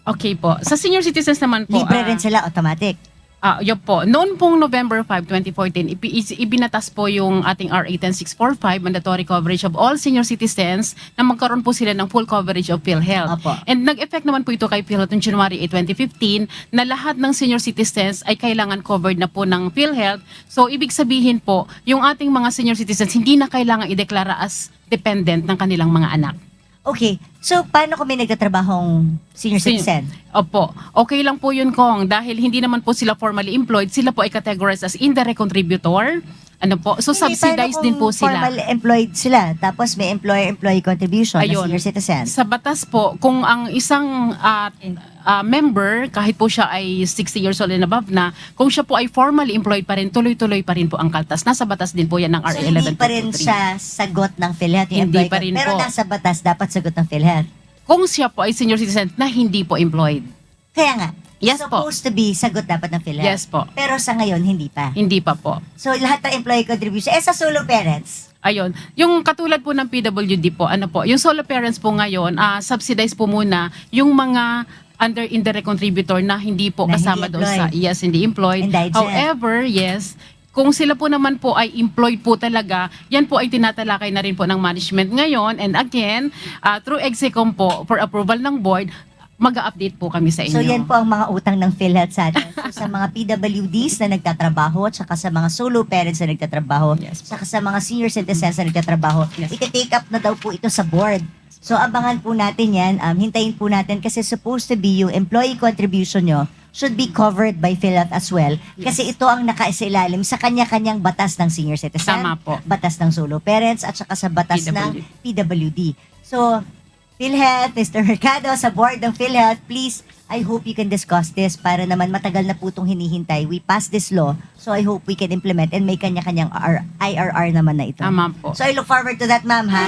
Okay po. Sa senior citizens naman po, Libre rin sila, automatic. yun po. Noon pong November 5, 2014, ibinatas po yung ating RA 10645, mandatory coverage of all senior citizens na magkaroon po sila ng full coverage of PhilHealth. Opo. And nag-effect naman po ito kay PhilHealth noong January 8, 2015 na lahat ng senior citizens ay kailangan covered na po ng PhilHealth. So, ibig sabihin po, yung ating mga senior citizens hindi na kailangan ideklara as dependent ng kanilang mga anak. Okay, so paano kung may nagtatrabahong senior citizen? Opo. Okay lang po yun, Kong. Dahil hindi naman po sila formally employed, sila po ay categorized as indirect contributor. Ano po? So, Hindi, subsidized paano din po kung sila. formal employed sila, tapos may employer-employee contribution na Ayun. senior citizen. Sa batas po, kung ang isang member, kahit po siya ay 60 years old and above na, kung siya po ay formally employed pa rin, tuloy-tuloy pa rin po ang kaltas. Nasa batas din po yan ng RA So, hindi pa rin 1123. siya sagot ng PhilHealth. yung Hindi employee pa rin pero po. nasa batas, dapat sagot ng PhilHealth. Kung siya po ay senior citizen na hindi po employed. Kaya nga, Yes po. supposed to be sagot dapat ng PhilHealth. Yes po. Pero sa ngayon, hindi pa. Hindi pa po. So, lahat ng employee contribution, sa solo parents, Ayun. Yung katulad po ng PWD po, ano po, yung solo parents po ngayon, subsidize po muna yung mga under indirect contributor na hindi po Na kasama hindi doon sa, employed. yes, hindi employed. Indigent. However, yes, kung sila po naman po ay employed po talaga, yan po ay tinatalakay na rin po ng management ngayon. And again, through Execom po, for approval ng board, mag-update po kami sa inyo. so yan po ang mga utang ng PhilHealth sa atin. So, sa mga PWDs na nagtatrabaho, tsaka sa mga solo parents na nagtatrabaho, Yes po. tsaka sa mga senior citizens na nagtatrabaho, Yes po. ika-take up na daw po ito sa board. So, abangan po natin yan. Hintayin po natin kasi supposed to be yung employee contribution nyo should be covered by PhilHealth as well. Yes. Kasi ito ang nakaisilalim sa kanya-kanyang batas ng senior citizen, Tama po. batas ng solo parents, at saka sa batas ng PWD. So, PhilHealth, Mr. Mercado, sa board ng PhilHealth, please, I hope you can discuss this para naman matagal na po itong hinihintay. We passed this law, so I hope we can implement and may kanya-kanyang IRR naman na ito. Tama po. So I look forward to that, ma'am, ha?